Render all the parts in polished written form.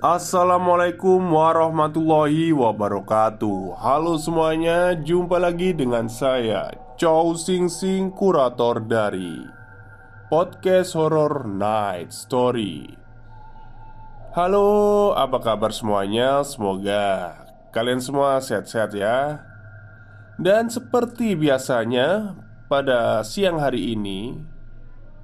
Assalamualaikum warahmatullahi wabarakatuh. Halo semuanya, jumpa lagi dengan saya Chow Sing Sing, kurator dari Podcast Horror Night Story. Halo, apa kabar semuanya? Semoga kalian semua sehat-sehat ya. Dan seperti biasanya, pada siang hari ini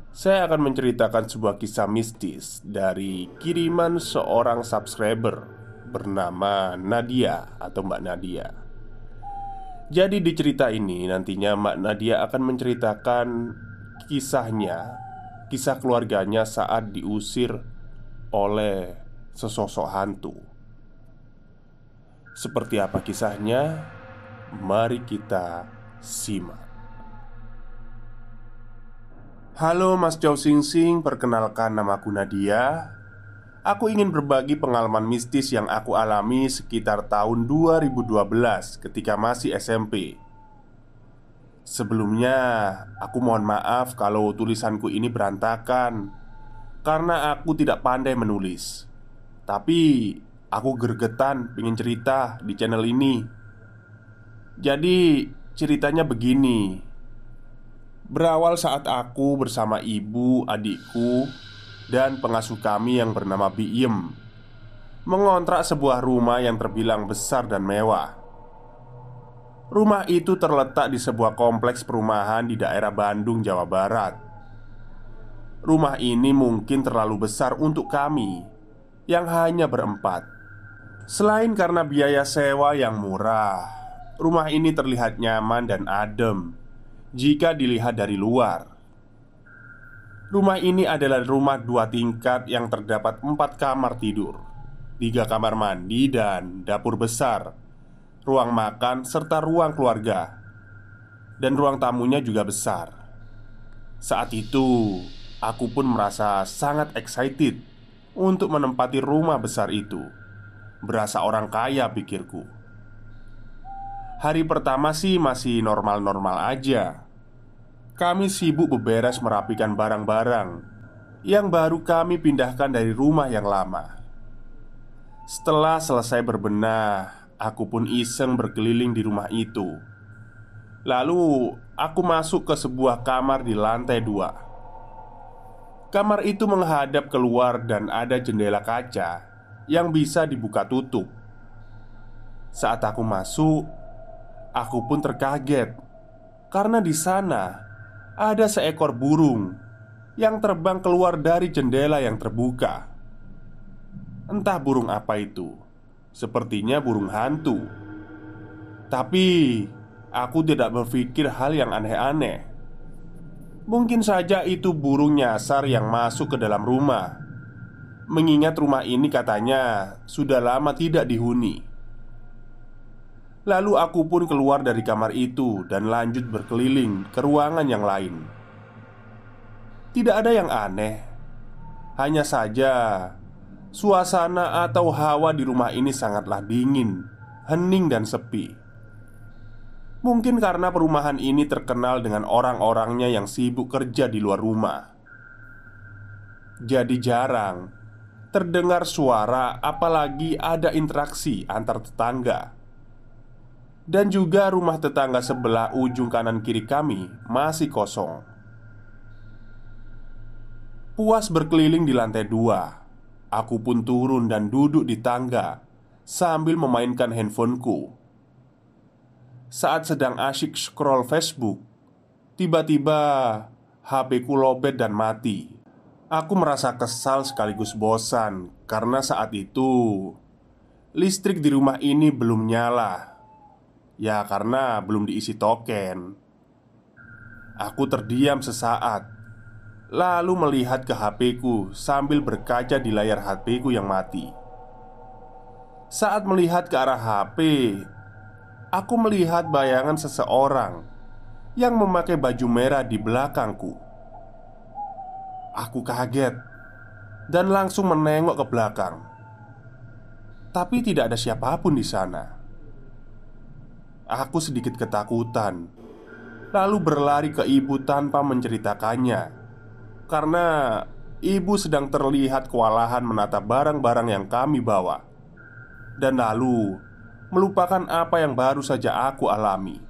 saya akan menceritakan sebuah kisah mistis dari kiriman seorang subscriber bernama Nadia atau Mbak Nadia. Jadi di cerita ini nantinya Mbak Nadia akan menceritakan kisahnya, kisah keluarganya saat diusir oleh sesosok hantu. Seperti apa kisahnya? Mari kita simak. Halo Mas Chow Sing Sing, perkenalkan namaku Nadia. Aku ingin berbagi pengalaman mistis yang aku alami sekitar tahun 2012 ketika masih SMP. Sebelumnya, aku mohon maaf kalau tulisanku ini berantakan karena aku tidak pandai menulis. Tapi, aku gergetan pengen cerita di channel ini. Jadi, ceritanya begini. Berawal saat aku bersama ibu, adikku, dan pengasuh kami yang bernama Biem mengontrak sebuah rumah yang terbilang besar dan mewah. Rumah itu terletak di sebuah kompleks perumahan di daerah Bandung, Jawa Barat. Rumah ini mungkin terlalu besar untuk kami yang hanya berempat. Selain karena biaya sewa yang murah, rumah ini terlihat nyaman dan adem jika dilihat dari luar. Rumah ini adalah rumah 2 tingkat yang terdapat 4 kamar tidur, 3 kamar mandi dan dapur besar, ruang makan serta ruang keluarga. Dan ruang tamunya juga besar. Saat itu, aku pun merasa sangat excited untuk menempati rumah besar itu. Berasa orang kaya pikirku. Hari pertama sih masih normal-normal aja. Kami sibuk beberes merapikan barang-barang yang baru kami pindahkan dari rumah yang lama. Setelah selesai berbenah, aku pun iseng berkeliling di rumah itu. Lalu aku masuk ke sebuah kamar di lantai 2. Kamar itu menghadap keluar dan ada jendela kaca yang bisa dibuka tutup. Saat aku masuk, aku pun terkaget karena di sana ada seekor burung yang terbang keluar dari jendela yang terbuka. Entah burung apa itu. Sepertinya burung hantu. Tapi aku tidak berpikir hal yang aneh-aneh. Mungkin saja itu burung nyasar yang masuk ke dalam rumah, mengingat rumah ini katanya sudah lama tidak dihuni. Lalu aku pun keluar dari kamar itu dan lanjut berkeliling ke ruangan yang lain. Tidak ada yang aneh. Hanya saja suasana atau hawa di rumah ini sangatlah dingin, hening dan sepi. Mungkin karena perumahan ini terkenal dengan orang-orangnya yang sibuk kerja di luar rumah. Jadi jarang terdengar suara apalagi ada interaksi antar tetangga. Dan juga rumah tetangga sebelah ujung kanan kiri kami masih kosong. Puas berkeliling di lantai 2, aku pun turun dan duduk di tangga sambil memainkan handphoneku. Saat sedang asyik scroll Facebook, tiba-tiba HP ku lowbat dan mati. Aku merasa kesal sekaligus bosan karena saat itu listrik di rumah ini belum nyala. Ya karena belum diisi token. Aku terdiam sesaat, lalu melihat ke HP-ku sambil berkaca di layar HP-ku yang mati. Saat melihat ke arah HP, aku melihat bayangan seseorang yang memakai baju merah di belakangku. Aku kaget dan langsung menengok ke belakang. Tapi tidak ada siapapun di sana. Aku sedikit ketakutan, lalu berlari ke ibu tanpa menceritakannya, karena ibu sedang terlihat kewalahan menatap barang-barang yang kami bawa, dan lalu melupakan apa yang baru saja aku alami.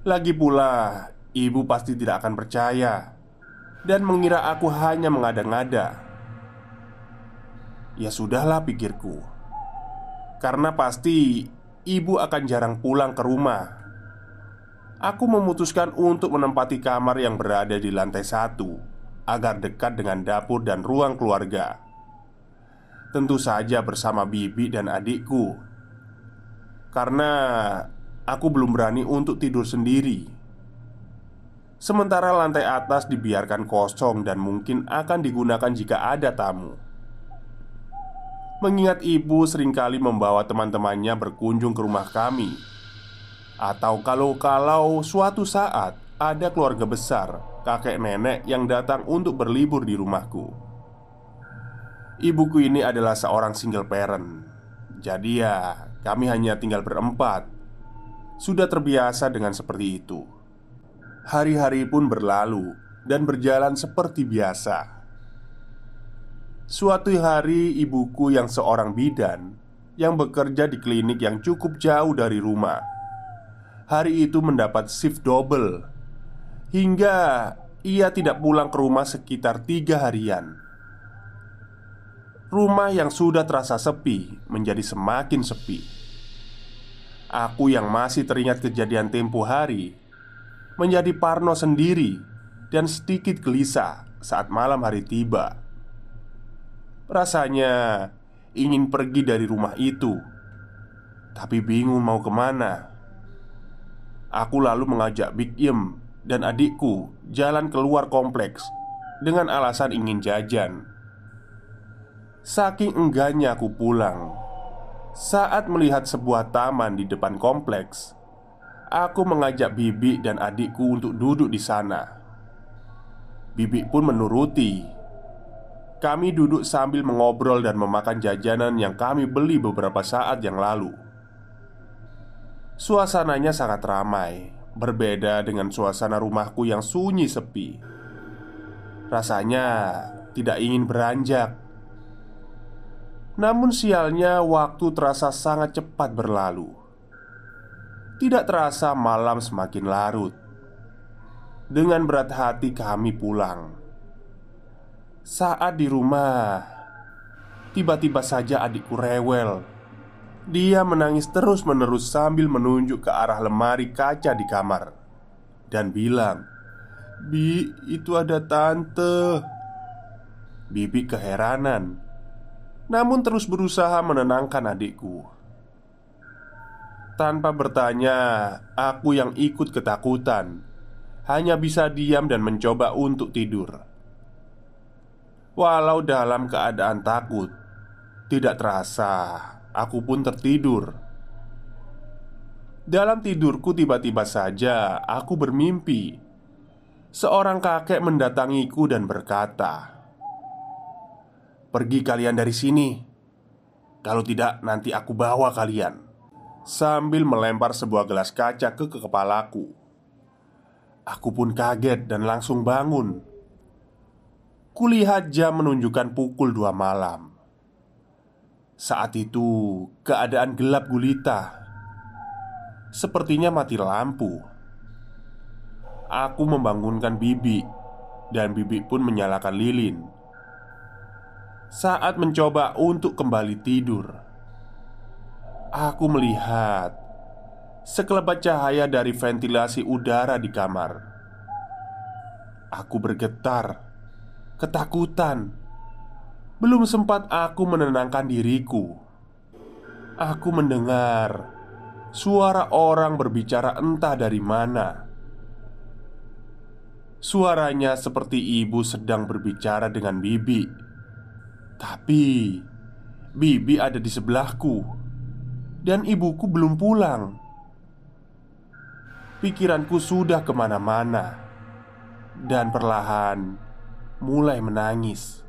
Lagi pula, ibu pasti tidak akan percaya dan mengira aku hanya mengada-ngada. Ya sudahlah, pikirku, karena pasti ibu akan jarang pulang ke rumah. Aku memutuskan untuk menempati kamar yang berada di lantai 1 agar dekat dengan dapur dan ruang keluarga. Tentu saja bersama bibi dan adikku, karena aku belum berani untuk tidur sendiri. Sementara lantai atas dibiarkan kosong dan mungkin akan digunakan jika ada tamu. Mengingat ibu seringkali membawa teman-temannya berkunjung ke rumah kami, atau kalau suatu saat ada keluarga besar, kakek nenek yang datang untuk berlibur di rumahku. Ibuku ini adalah seorang single parent. Jadi ya, kami hanya tinggal berempat. Sudah terbiasa dengan seperti itu. Hari-hari pun berlalu dan berjalan seperti biasa. Suatu hari ibuku yang seorang bidan, yang bekerja di klinik yang cukup jauh dari rumah, hari itu mendapat shift double, hingga ia tidak pulang ke rumah sekitar 3 harian. Rumah yang sudah terasa sepi menjadi semakin sepi. Aku yang masih teringat kejadian tempo hari menjadi parno sendiri dan sedikit gelisah saat malam hari tiba. Rasanya ingin pergi dari rumah itu, tapi bingung mau kemana. Aku lalu mengajak Big Yem dan adikku jalan keluar kompleks dengan alasan ingin jajan. Saking enggannya aku pulang, saat melihat sebuah taman di depan kompleks, aku mengajak bibi dan adikku untuk duduk di sana. Bibi pun menuruti. Kami duduk sambil mengobrol dan memakan jajanan yang kami beli beberapa saat yang lalu. Suasananya sangat ramai, berbeda dengan suasana rumahku yang sunyi sepi. Rasanya tidak ingin beranjak. Namun sialnya waktu terasa sangat cepat berlalu. Tidak terasa malam semakin larut. Dengan berat hati kami pulang. Saat di rumah, tiba-tiba saja adikku rewel. Dia menangis terus-menerus sambil menunjuk ke arah lemari kaca di kamar dan bilang, "Bi, itu ada tante." Bibi keheranan, namun terus berusaha menenangkan adikku. Tanpa bertanya, aku yang ikut ketakutan hanya bisa diam dan mencoba untuk tidur. Walau dalam keadaan takut, tidak terasa aku pun tertidur. Dalam tidurku tiba-tiba saja aku bermimpi. Seorang kakek mendatangiku dan berkata, "Pergi kalian dari sini. Kalau tidak nanti aku bawa kalian." Sambil melempar sebuah gelas kaca ke kepalaku. Aku pun kaget dan langsung bangun. Kulihat jam menunjukkan pukul 2 malam. Saat itu keadaan gelap gulita. Sepertinya mati lampu. Aku membangunkan bibi, dan bibi pun menyalakan lilin. Saat mencoba untuk kembali tidur, aku melihat sekelebat cahaya dari ventilasi udara di kamar. Aku bergetar, ketakutan. Belum sempat aku menenangkan diriku, aku mendengar suara orang berbicara entah dari mana. Suaranya seperti ibu sedang berbicara dengan bibi. Tapi bibi ada di sebelahku dan ibuku belum pulang. Pikiranku sudah kemana-mana dan perlahan mulai menangis.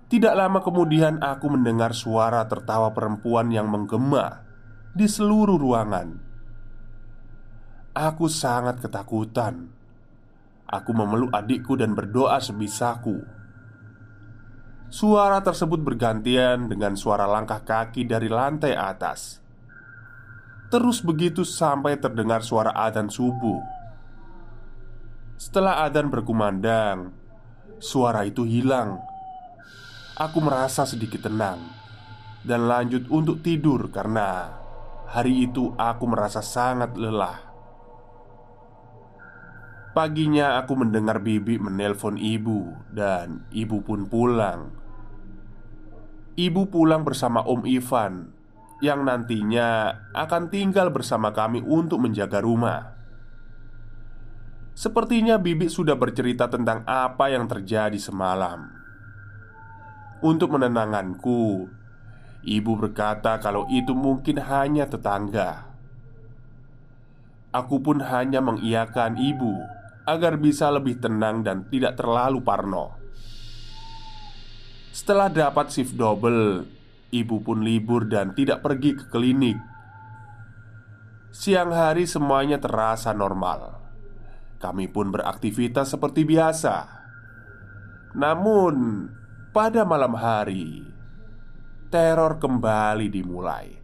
Tidak lama kemudian aku mendengar suara tertawa perempuan yang menggema di seluruh ruangan. Aku sangat ketakutan. Aku memeluk adikku dan berdoa sebisaku. Suara tersebut bergantian dengan suara langkah kaki dari lantai atas. Terus begitu sampai terdengar suara adzan subuh. Setelah adzan berkumandang, suara itu hilang. Aku merasa sedikit tenang dan lanjut untuk tidur karena hari itu aku merasa sangat lelah. Paginya aku mendengar bibi menelpon ibu dan ibu pun pulang. Ibu pulang bersama Om Ivan yang nantinya akan tinggal bersama kami untuk menjaga rumah. Sepertinya bibi sudah bercerita tentang apa yang terjadi semalam. Untuk menenangkanku, ibu berkata kalau itu mungkin hanya tetangga. Aku pun hanya mengiyakan ibu agar bisa lebih tenang dan tidak terlalu parno. Setelah dapat shift double, ibu pun libur dan tidak pergi ke klinik. Siang hari semuanya terasa normal. Kami pun beraktivitas seperti biasa. Namun, pada malam hari, teror kembali dimulai.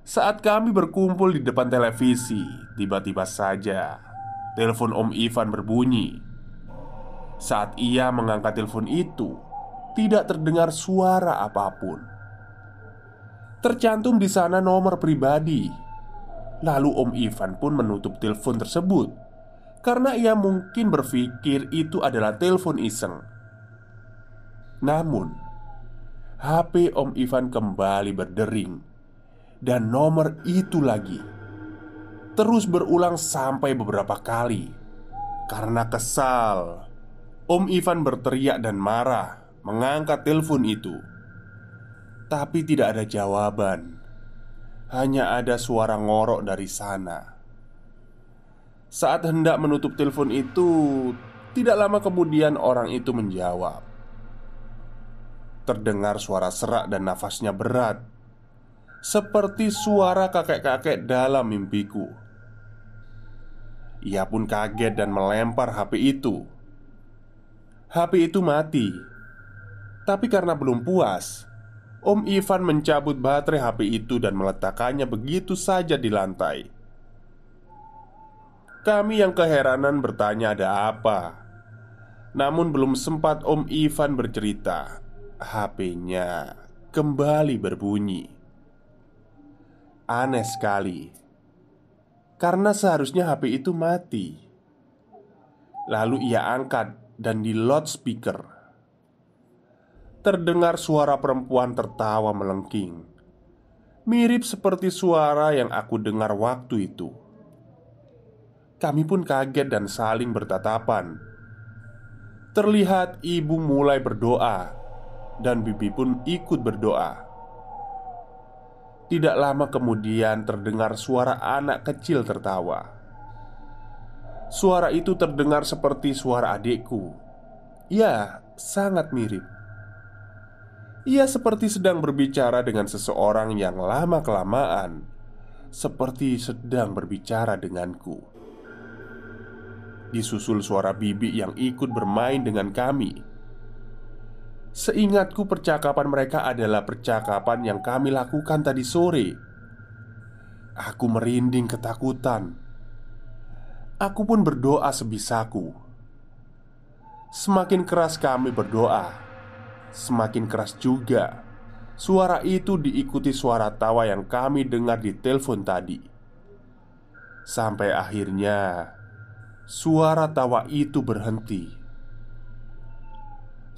Saat kami berkumpul di depan televisi, tiba-tiba saja telepon Om Ivan berbunyi. Saat ia mengangkat telepon itu, tidak terdengar suara apapun. Tercantum di sana nomor pribadi. Lalu Om Ivan pun menutup telepon tersebut karena ia mungkin berpikir itu adalah telepon iseng. Namun, HP Om Ivan kembali berdering dan nomor itu lagi terus berulang sampai beberapa kali. Karena kesal, Om Ivan berteriak dan marah mengangkat telepon itu. Tapi tidak ada jawaban. Hanya ada suara ngorok dari sana. Saat hendak menutup telepon itu, tidak lama kemudian orang itu menjawab. Terdengar suara serak dan nafasnya berat, seperti suara kakek-kakek dalam mimpiku. Ia pun kaget dan melempar HP itu. HP itu mati. Tapi karena belum puas, Om Ivan mencabut baterai HP itu dan meletakkannya begitu saja di lantai. Kami yang keheranan bertanya ada apa. Namun belum sempat Om Ivan bercerita, HP-nya kembali berbunyi. Aneh sekali. Karena seharusnya HP itu mati. Lalu ia angkat dan di loudspeaker terdengar suara perempuan tertawa melengking. Mirip seperti suara yang aku dengar waktu itu. Kami pun kaget dan saling bertatapan. Terlihat ibu mulai berdoa dan bibi pun ikut berdoa. Tidak lama kemudian terdengar suara anak kecil tertawa. Suara itu terdengar seperti suara adikku. Ya, sangat mirip. Ia seperti sedang berbicara dengan seseorang yang lama-kelamaan seperti sedang berbicara denganku. Disusul suara bibi yang ikut bermain dengan kami. Seingatku percakapan mereka adalah percakapan yang kami lakukan tadi sore. Aku merinding ketakutan. Aku pun berdoa sebisaku. Semakin keras kami berdoa, semakin keras juga suara itu diikuti suara tawa yang kami dengar di telepon tadi. Sampai akhirnya suara tawa itu berhenti.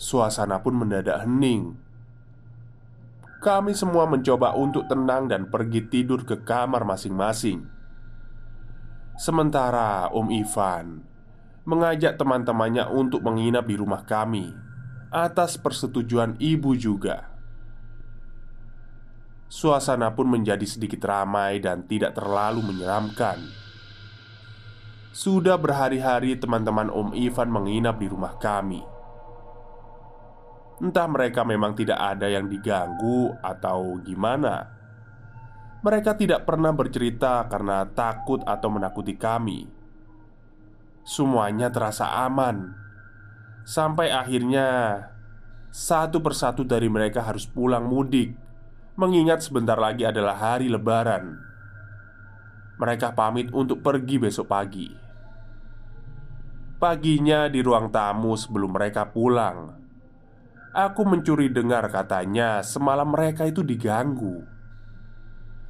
Suasana pun mendadak hening. Kami semua mencoba untuk tenang dan pergi tidur ke kamar masing-masing. Sementara Om Ivan mengajak teman-temannya untuk menginap di rumah kami atas persetujuan ibu juga. Suasana pun menjadi sedikit ramai dan tidak terlalu menyeramkan. Sudah berhari-hari teman-teman Om Ivan menginap di rumah kami. Entah mereka memang tidak ada yang diganggu atau gimana. Mereka tidak pernah bercerita karena takut atau menakuti kami. Semuanya terasa aman. Sampai akhirnya satu persatu dari mereka harus pulang mudik, mengingat sebentar lagi adalah hari Lebaran. Mereka pamit untuk pergi besok pagi. Paginya di ruang tamu sebelum mereka pulang, aku mencuri dengar katanya semalam mereka itu diganggu.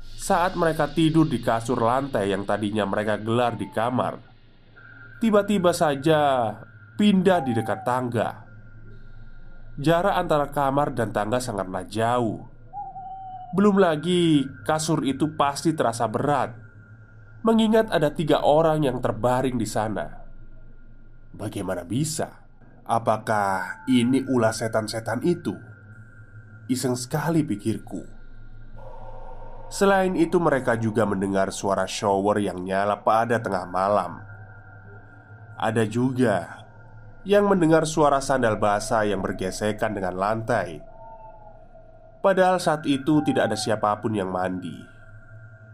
Saat mereka tidur di kasur lantai yang tadinya mereka gelar di kamar, tiba-tiba saja pindah di dekat tangga. Jarak antara kamar dan tangga sangatlah jauh. Belum lagi kasur itu pasti terasa berat, mengingat ada 3 orang yang terbaring di sana. Bagaimana bisa? Apakah ini ulah setan-setan itu? Iseng sekali pikirku. Selain itu mereka juga mendengar suara shower yang nyala pada tengah malam. Ada juga yang mendengar suara sandal basah yang bergesekan dengan lantai. Padahal saat itu tidak ada siapapun yang mandi.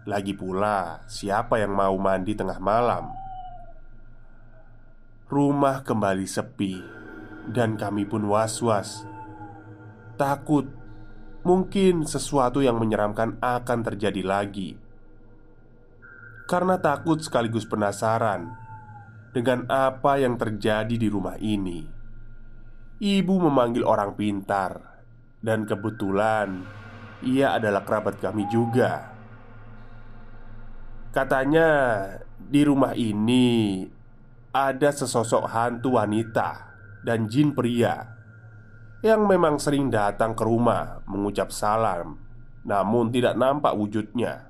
Lagi pula, siapa yang mau mandi tengah malam? Rumah kembali sepi, dan kami pun was-was. Takut mungkin sesuatu yang menyeramkan akan terjadi lagi. Karena takut sekaligus penasaran dengan apa yang terjadi di rumah ini, ibu memanggil orang pintar, dan kebetulan ia adalah kerabat kami juga. Katanya di rumah ini ada sesosok hantu wanita dan jin pria yang memang sering datang ke rumah mengucap salam, namun tidak nampak wujudnya.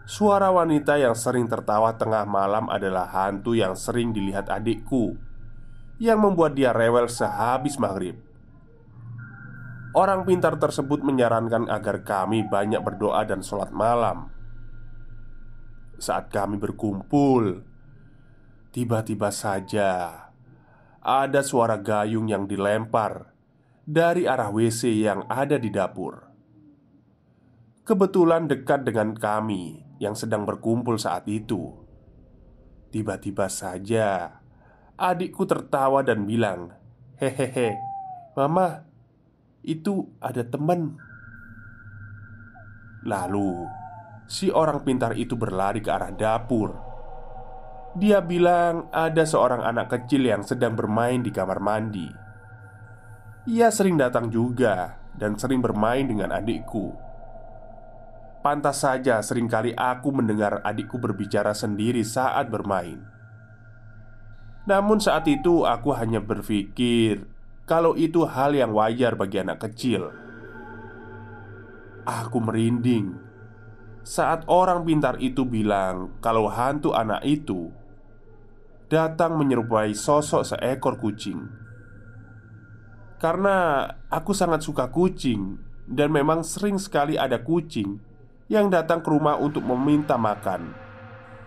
Suara wanita yang sering tertawa tengah malam adalah hantu yang sering dilihat adikku, yang membuat dia rewel sehabis maghrib. Orang pintar tersebut menyarankan agar kami banyak berdoa dan sholat malam. Saat kami berkumpul, tiba-tiba saja ada suara gayung yang dilempar dari arah WC yang ada di dapur. Kebetulan dekat dengan kami yang sedang berkumpul saat itu. Tiba-tiba saja adikku tertawa dan bilang, "Hehehe, Mama, itu ada teman." Lalu si orang pintar itu berlari ke arah dapur. Dia bilang ada seorang anak kecil yang sedang bermain di kamar mandi. Ia sering datang juga dan sering bermain dengan adikku. Pantas saja seringkali aku mendengar adikku berbicara sendiri saat bermain. Namun saat itu aku hanya berpikir kalau itu hal yang wajar bagi anak kecil. Aku merinding saat orang pintar itu bilang kalau hantu anak itu datang menyerupai sosok seekor kucing. Karena aku sangat suka kucing, dan memang sering sekali ada kucing yang datang ke rumah untuk meminta makan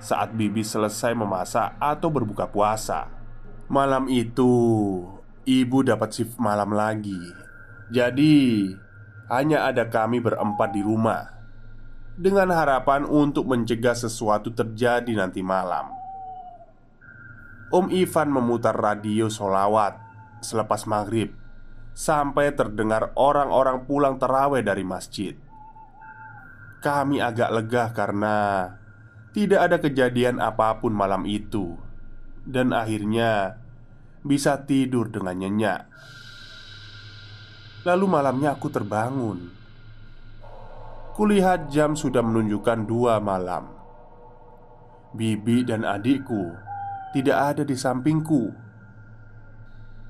saat bibi selesai memasak atau berbuka puasa. Malam itu ibu dapat shift malam lagi. Jadi hanya ada kami berempat di rumah, dengan harapan untuk mencegah sesuatu terjadi nanti malam. Om Ivan memutar radio sholawat selepas maghrib sampai terdengar orang-orang pulang tarawih dari masjid. Kami agak lega karena tidak ada kejadian apapun malam itu, dan akhirnya bisa tidur dengan nyenyak. Lalu malamnya aku terbangun. Kulihat jam sudah menunjukkan 2 malam. Bibi dan adikku tidak ada di sampingku.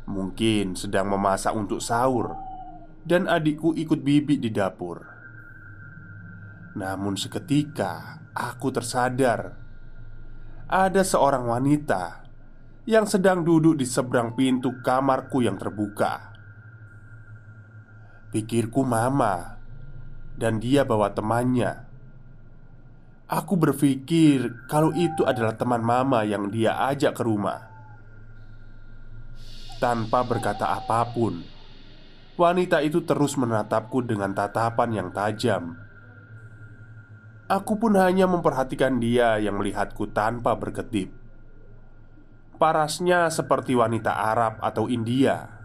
Mungkin sedang memasak untuk sahur, dan adikku ikut bibi di dapur. Namun seketika aku tersadar ada seorang wanita yang sedang duduk di seberang pintu kamarku yang terbuka. Pikirku Mama, dan dia bawa temannya. Aku berpikir kalau itu adalah teman Mama yang dia ajak ke rumah. Tanpa berkata apapun, wanita itu terus menatapku dengan tatapan yang tajam. Aku pun hanya memperhatikan dia yang melihatku tanpa berkedip. Parasnya seperti wanita Arab atau India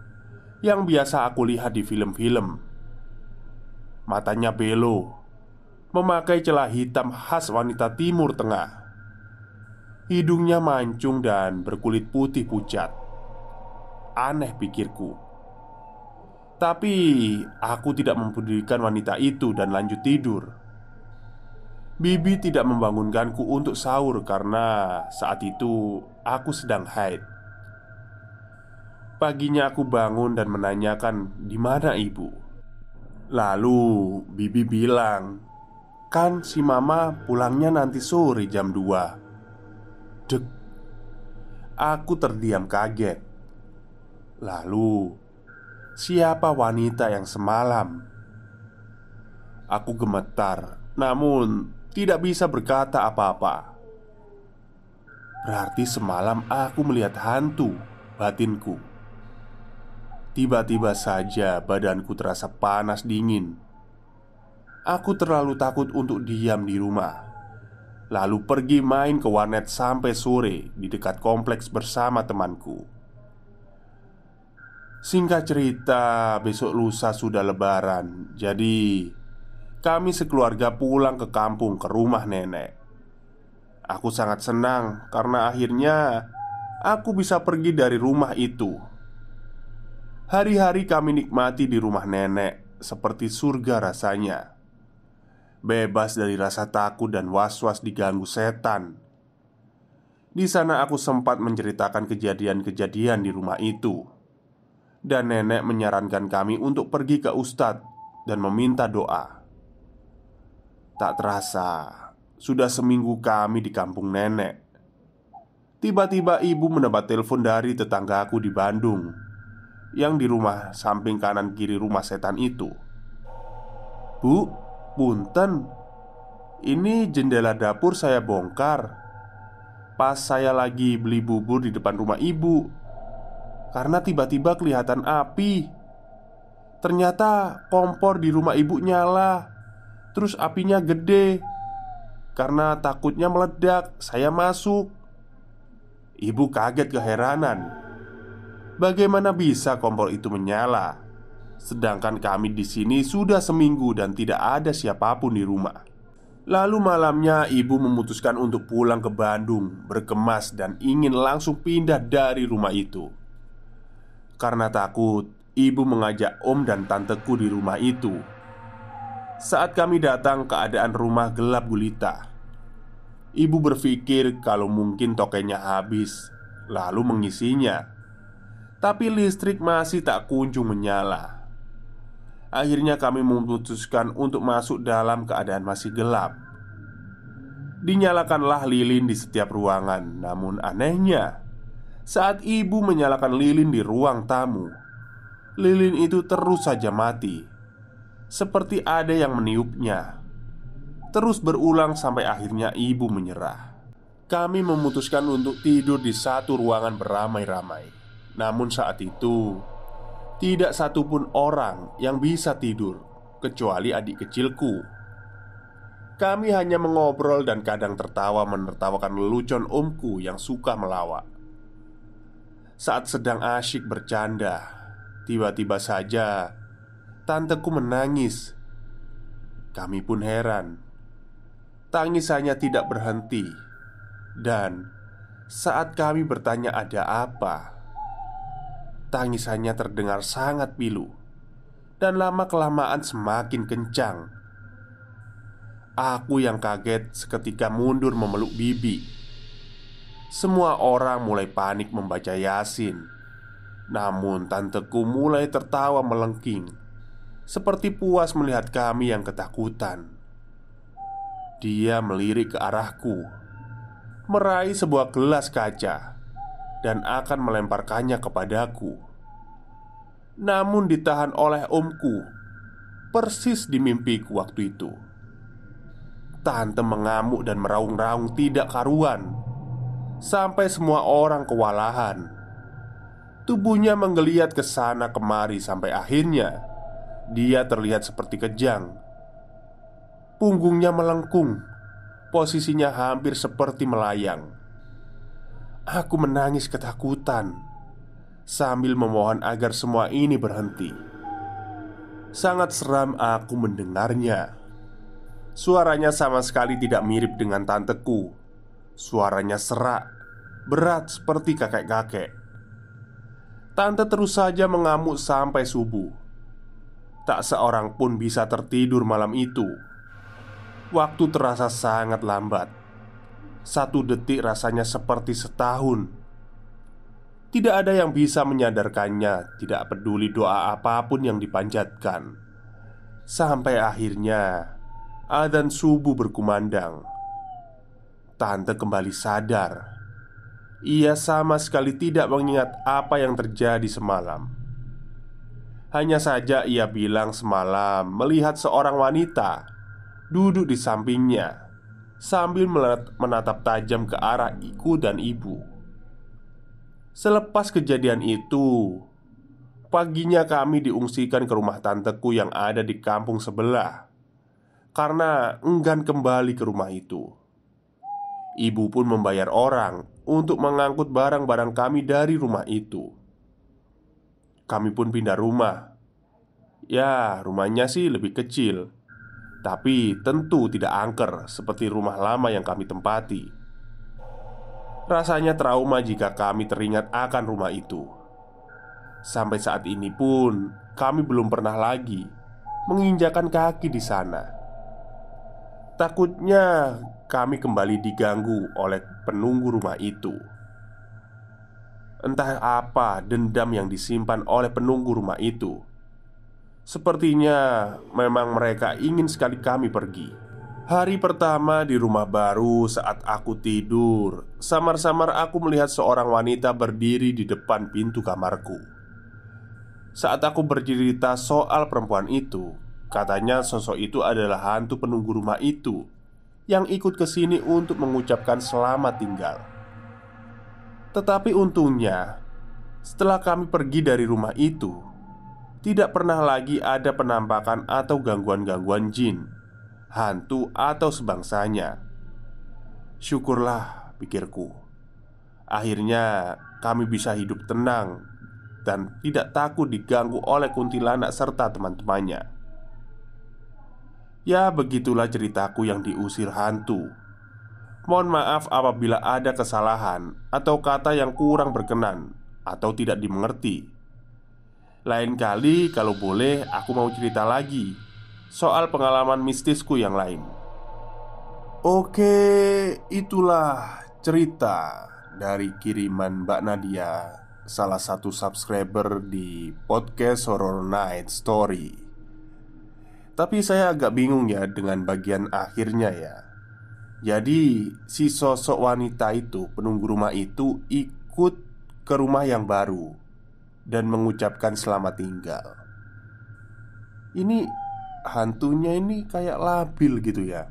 yang biasa aku lihat di film-film. Matanya belo, memakai celah hitam khas wanita Timur Tengah. Hidungnya mancung dan berkulit putih pucat. Aneh pikirku. Tapi aku tidak mempedulikan wanita itu dan lanjut tidur. Bibi tidak membangunkanku untuk sahur karena saat itu aku sedang haid. Paginya aku bangun dan menanyakan di mana ibu. Lalu Bibi bilang, "Kan si mama pulangnya nanti sore jam 2." Dek. Aku terdiam kaget. Lalu, siapa wanita yang semalam? Aku gemetar, namun tidak bisa berkata apa-apa. Berarti semalam aku melihat hantu, batinku. Tiba-tiba saja badanku terasa panas dingin. Aku terlalu takut untuk diam di rumah. Lalu pergi main ke warnet sampai sore di dekat kompleks bersama temanku. Singkat cerita, besok lusa sudah lebaran. Jadi kami sekeluarga pulang ke kampung ke rumah nenek. Aku sangat senang karena akhirnya aku bisa pergi dari rumah itu. Hari-hari kami nikmati di rumah nenek seperti surga rasanya. Bebas dari rasa takut dan was-was diganggu setan. Di sana aku sempat menceritakan kejadian-kejadian di rumah itu. Dan nenek menyarankan kami untuk pergi ke ustadz dan meminta doa. Tak terasa, sudah seminggu kami di kampung nenek. Tiba-tiba ibu mendapat telepon dari tetanggaku di Bandung, yang di rumah samping kanan kiri rumah setan itu. "Bu, punten, ini jendela dapur saya bongkar pas saya lagi beli bubur di depan rumah ibu. Karena tiba-tiba kelihatan api. Ternyata kompor di rumah ibu nyala. Terus apinya gede. Karena takutnya meledak, saya masuk." Ibu kaget keheranan. Bagaimana bisa kompor itu menyala? Sedangkan kami di sini sudah seminggu dan tidak ada siapapun di rumah. Lalu malamnya ibu memutuskan untuk pulang ke Bandung, berkemas dan ingin langsung pindah dari rumah itu. Karena takut, ibu mengajak om dan tanteku di rumah itu. Saat kami datang, keadaan rumah gelap gulita. Ibu berpikir kalau mungkin tokenya habis, lalu mengisinya. Tapi listrik masih tak kunjung menyala. Akhirnya kami memutuskan untuk masuk dalam keadaan masih gelap. Dinyalakanlah lilin di setiap ruangan. Namun anehnya, saat ibu menyalakan lilin di ruang tamu, lilin itu terus saja mati. Seperti ada yang meniupnya. Terus berulang sampai akhirnya ibu menyerah. Kami memutuskan untuk tidur di satu ruangan beramai-ramai. Namun saat itu tidak satupun orang yang bisa tidur kecuali adik kecilku. Kami hanya mengobrol dan kadang tertawa menertawakan lelucon omku yang suka melawak. Saat sedang asyik bercanda, tiba-tiba saja tanteku menangis. Kami pun heran. Tangisannya tidak berhenti. Dan saat kami bertanya ada apa, tangisannya terdengar sangat pilu. Dan lama-kelamaan semakin kencang. Aku yang kaget seketika mundur memeluk bibi. Semua orang mulai panik membaca Yasin. Namun tanteku mulai tertawa melengking, seperti puas melihat kami yang ketakutan. Dia melirik ke arahku, meraih sebuah gelas kaca, dan akan melemparkannya kepadaku. Namun ditahan oleh omku, persis di mimpiku waktu itu. Tante mengamuk dan meraung-raung tidak karuan, sampai semua orang kewalahan. Tubuhnya menggeliat ke sana kemari sampai akhirnya dia terlihat seperti kejang. Punggungnya melengkung, posisinya hampir seperti melayang. Aku menangis ketakutan sambil memohon agar semua ini berhenti. Sangat seram aku mendengarnya. Suaranya sama sekali tidak mirip dengan tanteku. Suaranya serak, berat seperti kakek-kakek. Tante terus saja mengamuk sampai subuh. Tak seorang pun bisa tertidur malam itu. Waktu terasa sangat lambat. 1 detik rasanya seperti setahun. Tidak ada yang bisa menyadarkannya, tidak peduli doa apapun yang dipanjatkan. Sampai akhirnya adzan subuh berkumandang. Tante kembali sadar. Ia sama sekali tidak mengingat apa yang terjadi semalam. Hanya saja ia bilang semalam melihat seorang wanita duduk di sampingnya sambil menatap tajam ke arah iku dan ibu. Selepas kejadian itu, paginya kami diungsikan ke rumah tanteku yang ada di kampung sebelah karena enggan kembali ke rumah itu. Ibu pun membayar orang untuk mengangkut barang-barang kami dari rumah itu. Kami pun pindah rumah. Ya, rumahnya sih lebih kecil, tapi tentu tidak angker seperti rumah lama yang kami tempati. Rasanya trauma jika kami teringat akan rumah itu. Sampai saat ini pun kami belum pernah lagi menginjakan kaki di sana. Takutnya kami kembali diganggu oleh penunggu rumah itu. Entah apa dendam yang disimpan oleh penunggu rumah itu. Sepertinya memang mereka ingin sekali kami pergi. Hari pertama di rumah baru, saat aku tidur, samar-samar aku melihat seorang wanita berdiri di depan pintu kamarku. Saat aku bercerita soal perempuan itu, katanya sosok itu adalah hantu penunggu rumah itu yang ikut ke sini untuk mengucapkan selamat tinggal. Tetapi untungnya, setelah kami pergi dari rumah itu, tidak pernah lagi ada penampakan atau gangguan-gangguan jin, hantu, atau sebangsanya. Syukurlah, pikirku. Akhirnya kami bisa hidup tenang dan tidak takut diganggu oleh kuntilanak serta teman-temannya. Ya, begitulah ceritaku yang diusir hantu. Mohon maaf apabila ada kesalahan atau kata yang kurang berkenan atau tidak dimengerti. Lain kali kalau boleh aku mau cerita lagi soal pengalaman mistisku yang lain. Oke, itulah cerita dari kiriman Mbak Nadia, salah satu subscriber di podcast Horror Night Story. Tapi saya agak bingung ya dengan bagian akhirnya ya. Jadi si sosok wanita itu, penunggu rumah itu, ikut ke rumah yang baru dan mengucapkan selamat tinggal. Ini hantunya ini kayak labil gitu ya.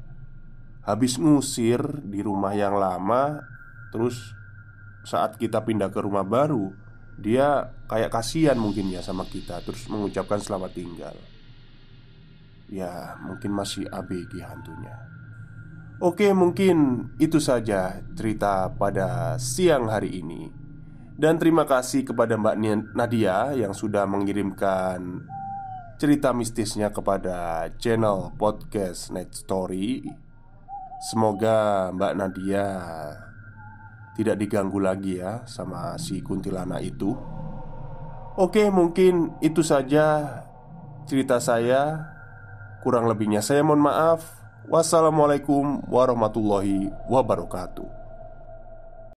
Habis ngusir di rumah yang lama, terus saat kita pindah ke rumah baru, dia kayak kasihan mungkin ya sama kita, terus mengucapkan selamat tinggal. Ya, mungkin masih ABG hantunya. Oke, mungkin itu saja cerita pada siang hari ini. Dan terima kasih kepada Mbak Nadia yang sudah mengirimkan cerita mistisnya kepada channel podcast Night Story. Semoga Mbak Nadia tidak diganggu lagi ya sama si kuntilanak itu. Oke, mungkin itu saja cerita saya. Kurang lebihnya saya mohon maaf. Wassalamualaikum warahmatullahi wabarakatuh.